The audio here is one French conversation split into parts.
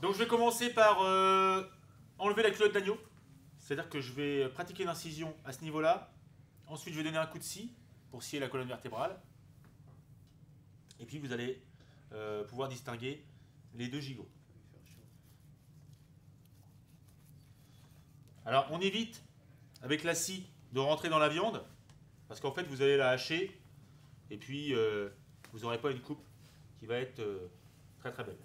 Donc je vais commencer par enlever la culotte d'agneau. C'est-à-dire que je vais pratiquer l'incision à ce niveau-là. Ensuite, je vais donner un coup de scie pour scier la colonne vertébrale. Et puis vous allez pouvoir distinguer les deux gigots. Alors on évite avec la scie de rentrer dans la viande parce qu'en fait vous allez la hacher et puis vous n'aurez pas une coupe qui va être très très belle.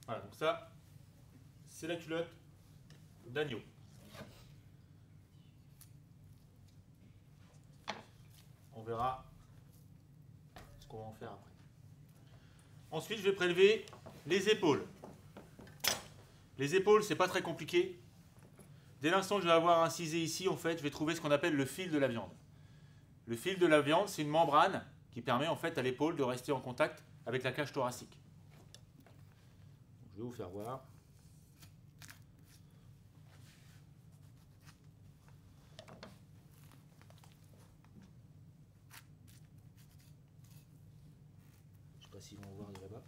Voilà, donc ça, c'est la culotte d'agneau. On verra ce qu'on va en faire après. Ensuite, je vais prélever les épaules. Les épaules, c'est pas très compliqué. Dès l'instant que je vais avoir incisé ici, en fait, je vais trouver ce qu'on appelle le fil de la viande. Le fil de la viande, c'est une membrane qui permet en fait à l'épaule de rester en contact avec la cage thoracique. Je vais vous faire voir. Je ne sais pas s'ils vont voir de là-bas.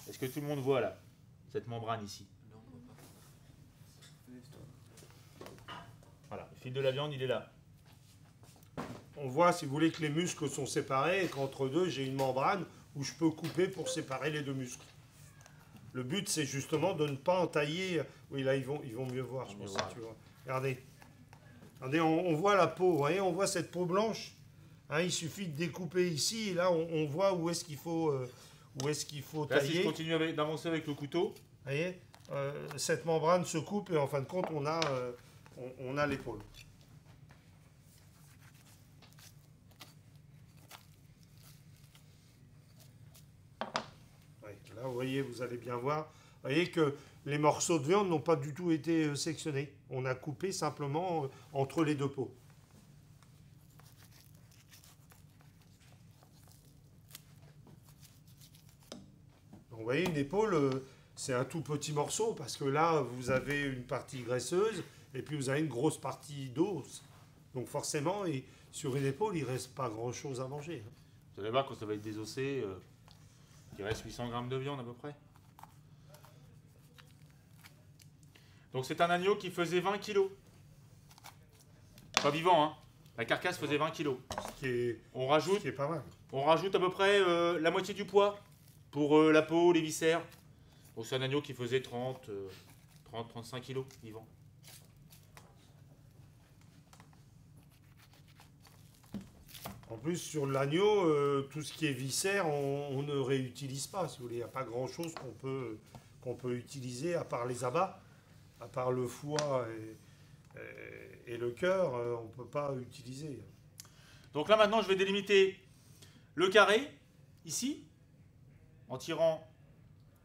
Est-ce que tout le monde voit là, cette membrane ici? Non, on voit pas. Voilà, le fil de la viande, il est là. On voit, si vous voulez, que les muscles sont séparés et qu'entre deux, j'ai une membrane où je peux couper pour séparer les deux muscles. Le but, c'est justement de ne pas entailler. Oui, là, ils vont mieux voir, je pense. Si tu vois. Regardez. Regardez, on voit la peau, vous voyez, on voit cette peau blanche. Hein, il suffit de découper ici, et là, on voit où est-ce qu'il faut, Là, tailler. si je continue d'avancer avec le couteau, Vous voyez, cette membrane se coupe et en fin de compte, on a l'épaule. Là, vous voyez, vous allez bien voir. Vous voyez que les morceaux de viande n'ont pas du tout été sectionnés. On a coupé simplement entre les deux peaux. Donc, vous voyez, une épaule, c'est un tout petit morceau parce que là, vous avez une partie graisseuse et puis vous avez une grosse partie d'os. Donc forcément, sur une épaule, il ne reste pas grand-chose à manger. vous allez voir quand ça va être désossé, il reste 800 grammes de viande à peu près. Donc c'est un agneau qui faisait 20 kg. Pas vivant, hein. La carcasse faisait 20 kg. Ce qui est pas mal. On rajoute à peu près la moitié du poids pour la peau, les viscères. Donc c'est un agneau qui faisait 30-35 kg vivant. En plus, sur l'agneau, tout ce qui est viscère, on ne réutilise pas. Si vous voulez, il n'y a pas grand-chose qu'on peut utiliser à part les abats, à part le foie et le cœur, on ne peut pas utiliser. Donc là maintenant je vais délimiter le carré, ici, en tirant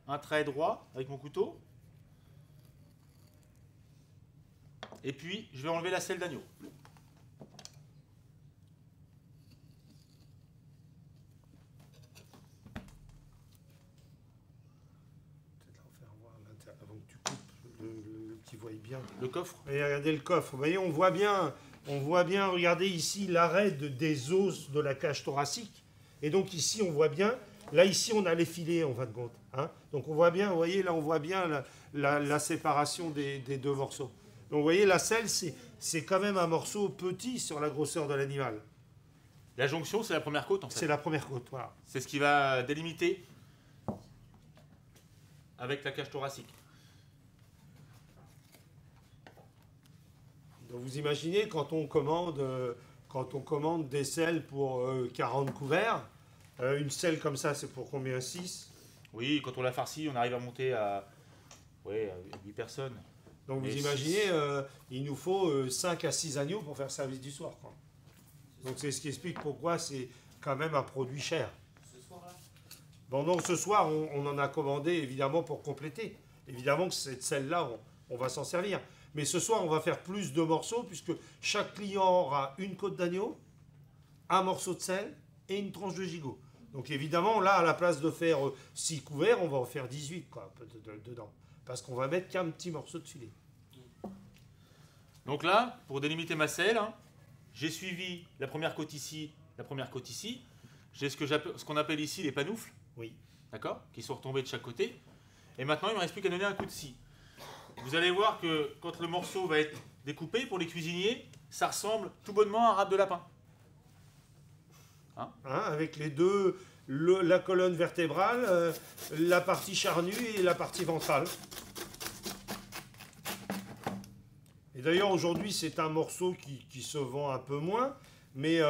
un trait droit avec mon couteau. Et puis je vais enlever la selle d'agneau. Peut-être leur faire voir avant que tu coupes, qu'ils voient bien. Le coffre. Et regardez le coffre. Vous voyez, on voit bien, regardez ici l'arrêt des os de la cage thoracique. Et donc ici, on voit bien. Là, ici, on a les filets, en fin de compte. Hein. Donc on voit bien, vous voyez, là, on voit bien la séparation des deux morceaux. Donc vous voyez, la selle, c'est quand même un morceau petit sur la grosseur de l'animal. La jonction, c'est la première côte en fait. C'est la première côte, voilà. C'est ce qui va délimiter avec la cage thoracique. Donc vous imaginez, quand on commande des selles pour 40 couverts, une selle comme ça, c'est pour combien? 6? Oui, quand on la farcit, on arrive à monter à 8 personnes. Donc vous Et imaginez, il nous faut 5 à 6 agneaux pour faire service du soir, quoi. Donc c'est ce qui explique pourquoi c'est quand même un produit cher. Ce soir-là? Bon, donc ce soir, on en a commandé évidemment pour compléter. Évidemment que cette selle-là, on va s'en servir. Mais ce soir, on va faire plus de morceaux puisque chaque client aura une côte d'agneau, un morceau de sel et une tranche de gigot. Donc évidemment, là, à la place de faire 6 couverts, on va en faire 18 quoi, dedans. Parce qu'on va mettre qu'un petit morceau de filet. Donc là, pour délimiter ma selle, hein, j'ai suivi la première côte ici, la première côte ici. J'ai ce qu'on appelle ici les panoufles. Oui. D'accord, qui sont retombés de chaque côté. Et maintenant, il ne me reste plus qu'à donner un coup de scie. Vous allez voir que quand le morceau va être découpé, pour les cuisiniers, ça ressemble tout bonnement à un râpe de lapin. Hein, avec les deux, la colonne vertébrale, la partie charnue et la partie ventrale. Et d'ailleurs, aujourd'hui, c'est un morceau qui se vend un peu moins. Mais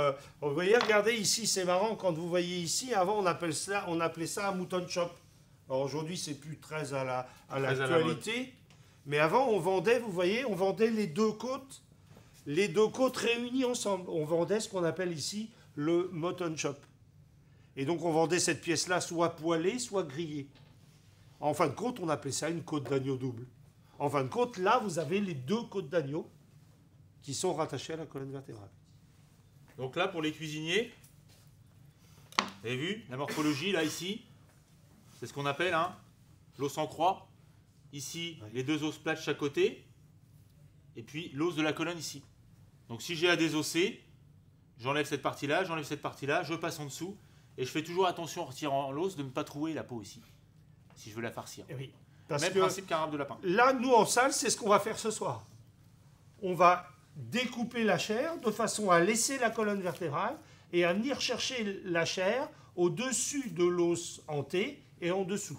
vous voyez, regardez ici, c'est marrant, quand vous voyez ici, avant on appelait ça un mouton chop. Alors aujourd'hui, c'est plus très à l'actualité. Mais avant, on vendait, vous voyez, on vendait les deux côtes réunies ensemble. On vendait ce qu'on appelle ici le mutton chop. Et donc on vendait cette pièce-là soit poêlée, soit grillée. En fin de compte, on appelait ça une côte d'agneau double. En fin de compte, là, vous avez les deux côtes d'agneau qui sont rattachées à la colonne vertébrale. Donc là, pour les cuisiniers, vous avez vu la morphologie, là, ici, c'est ce qu'on appelle l'os en croix. Ici, les deux os plats de chaque côté, et puis l'os de la colonne ici. Donc si j'ai à désosser, j'enlève cette partie-là, je passe en dessous, et je fais toujours attention en retirant l'os de ne pas trouer la peau ici, si je veux la farcir. Oui, même principe qu'un râpe de lapin. Là, nous, en salle, c'est ce qu'on va faire ce soir. On va découper la chair de façon à laisser la colonne vertébrale et à venir chercher la chair au-dessus de l'os hanté et en dessous.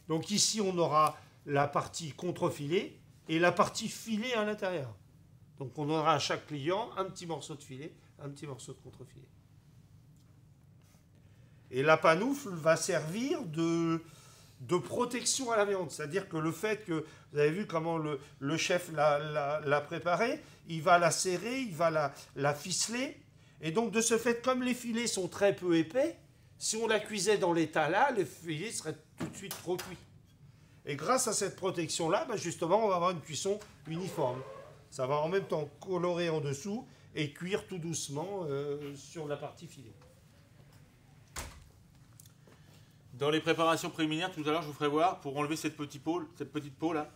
Donc ici, on aura la partie contrefilet et la partie filet à l'intérieur. Donc on aura à chaque client un petit morceau de filet, un petit morceau de contrefilet. Et la panoufle va servir de protection à la viande. C'est-à-dire que le fait que, vous avez vu comment le chef l'a préparé, il va la serrer, il va la ficeler. Et donc de ce fait, comme les filets sont très peu épais, si on la cuisait dans l'état là, les filets seraient tout de suite trop cuits. Et grâce à cette protection-là, justement, on va avoir une cuisson uniforme. Ça va en même temps colorer en dessous et cuire tout doucement sur la partie filet. Dans les préparations préliminaires, tout à l'heure, je vous ferai voir, pour enlever cette petite peau là,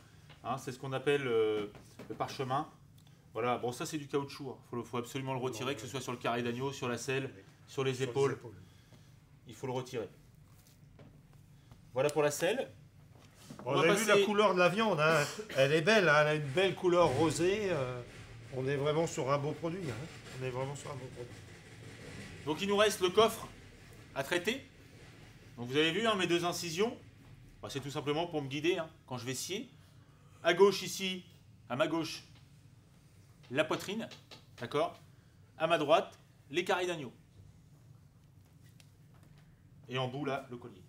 c'est ce qu'on appelle le parchemin. Voilà, bon ça c'est du caoutchouc, faut absolument le retirer, que ce soit sur le carré d'agneau, sur la selle, sur les épaules. Il faut le retirer. Voilà pour la selle. Vous avez vu la couleur de la viande, elle est belle, elle a une belle couleur rosée. On est vraiment sur un beau produit. On est vraiment sur un beau produit. Donc il nous reste le coffre à traiter. Donc vous avez vu mes deux incisions, c'est tout simplement pour me guider quand je vais scier. À gauche ici, à ma gauche, la poitrine, d'accord. À ma droite, les carrés d'agneau. Et en bout là, le collier.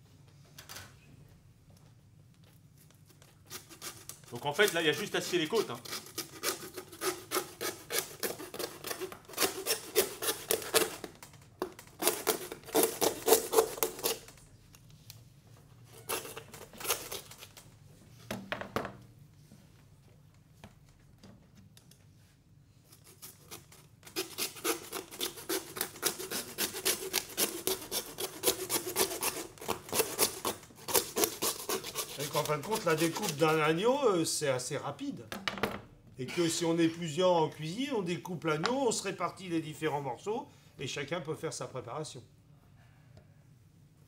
Donc en fait là, il y a juste à scier les côtes. En fin de compte, la découpe d'un agneau, c'est assez rapide. Et que si on est plusieurs en cuisine, on découpe l'agneau, on se répartit les différents morceaux, et chacun peut faire sa préparation.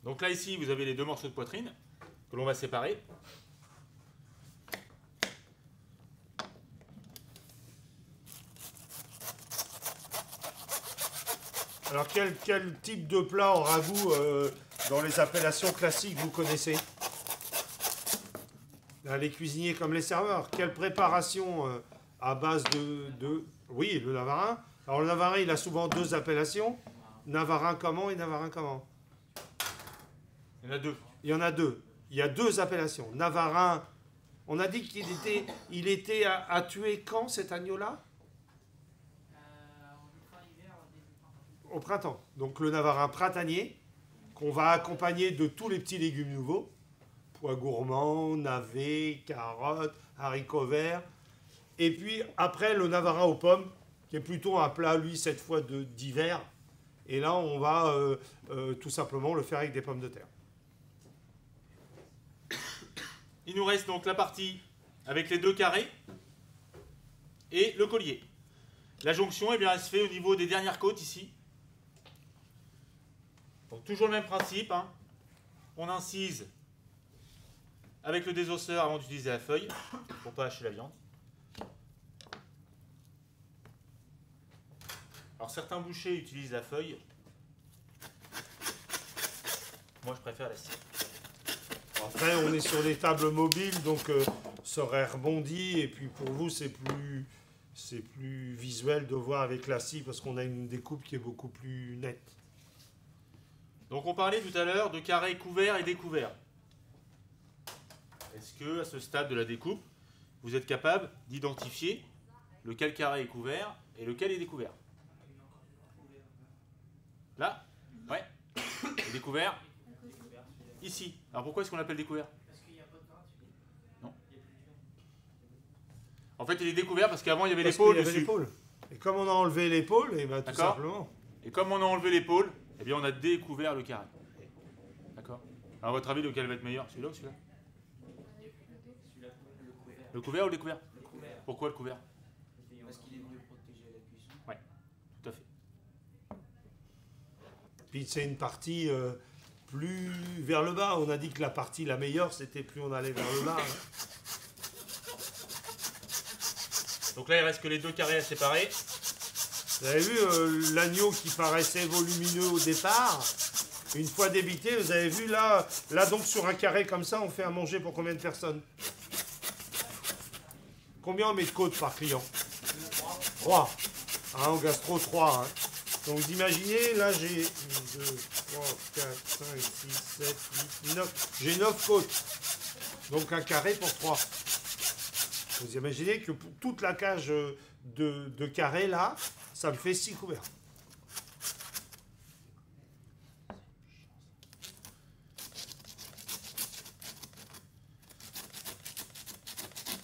Donc là, ici, vous avez les deux morceaux de poitrine que l'on va séparer. Alors, quel type de plat en ragoût dans les appellations classiques vous connaissez ? Les cuisiniers comme les serveurs, quelle préparation à base de... Oui, le navarin. Alors le navarin, il a souvent deux appellations. Navarin comment et navarin comment ? Il y en a deux. Il y en a deux. Il y a deux appellations. Navarin, on a dit qu'il était à tuer quand cet agneau-là ? Au printemps. Donc le navarin printanier, qu'on va accompagner de tous les petits légumes nouveaux. Pois gourmands, navets, carottes, haricots verts. Et puis après, le navarin aux pommes, qui est plutôt un plat, lui, cette fois d'hiver, Et là, on va tout simplement le faire avec des pommes de terre. Il nous reste donc la partie avec les 2 carrés et le collier. La jonction, eh bien, elle se fait au niveau des dernières côtes ici. Donc toujours le même principe, hein. On incise avec le désosseur avant d'utiliser la feuille pour ne pas hacher la viande. Alors certains bouchers utilisent la feuille. Moi je préfère la scie. Après, on est sur des tables mobiles, donc ça aurait rebondi. Et puis pour vous, c'est plus visuel de voir avec la scie parce qu'on a une découpe qui est beaucoup plus nette. Donc on parlait tout à l'heure de carrés couverts et découverts. Est-ce que à ce stade de la découpe, vous êtes capable d'identifier lequel carré est couvert et lequel est découvert? Là? Ouais. Et découvert? Ici. Alors pourquoi est-ce qu'on l'appelle découvert? Non. En fait, il est découvert parce qu'avant il y avait l'épaule dessus. Et comme on a enlevé l'épaule, et ben, tout simplement. Et comme on a enlevé l'épaule, eh bien on a découvert le carré. D'accord? Alors à votre avis, lequel va être meilleur? Celui-là ou celui-là? Le couvert ou le découvert? Le couvert. Pourquoi le couvert? Parce qu'il est mieux protégé à la cuisson. Ouais, tout à fait. Puis c'est une partie plus vers le bas. On a dit que la partie la meilleure, c'était plus on allait vers le bas. Hein. Donc là, il reste que les 2 carrés à séparer. Vous avez vu l'agneau qui paraissait volumineux au départ? Une fois débité, vous avez vu là donc sur un carré comme ça, on fait à manger pour combien de personnes? Combien on met de côtes par client? 3. Hein, en gastro, 3. Hein. Donc vous imaginez, là j'ai 1, 2, 3, 4, 5, 6, 7, 8, 9. J'ai 9 côtes. Donc un carré pour 3. Vous imaginez que pour toute la cage de carré là, ça me fait 6 couverts.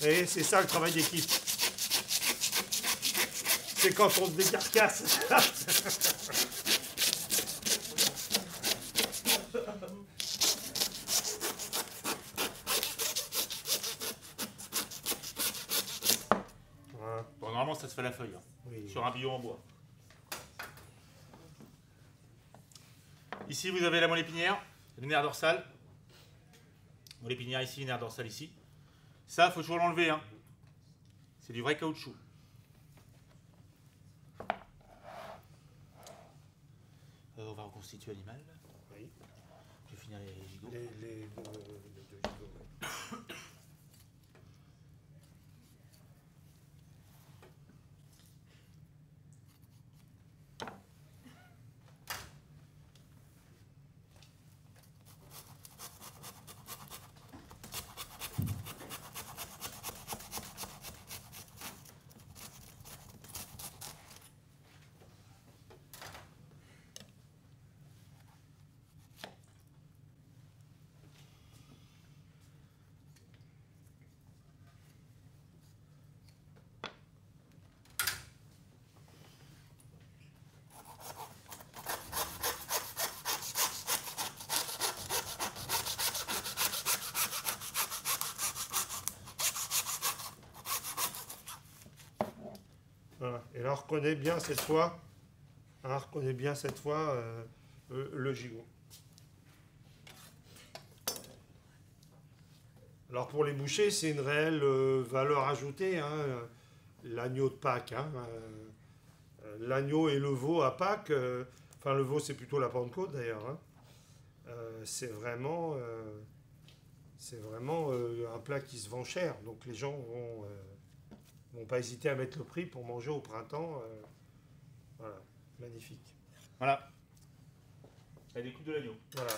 Et c'est ça le travail d'équipe. C'est quand on se décarcasse. Voilà. Bon, normalement, ça se fait à la feuille, hein, Oui. sur un billot en bois. Ici, vous avez la moelle épinière, le nerf dorsal. Moelle épinière ici, nerf dorsal ici. Ça, il faut toujours l'enlever. Hein. C'est du vrai caoutchouc. On va reconstituer l'animal. Oui. Je vais finir les gigots. Les deux gigots, ouais. Voilà. Et là, reconnaît bien cette fois, le gigot. Alors pour les bouchers, c'est une réelle valeur ajoutée, hein, l'agneau de Pâques. Hein, l'agneau et le veau à Pâques, enfin le veau c'est plutôt la Pentecôte d'ailleurs, hein, c'est vraiment un plat qui se vend cher. Donc les gens vont pas hésiter à mettre le prix pour manger au printemps. Voilà, magnifique. Voilà. La découpe de l'agneau. Voilà.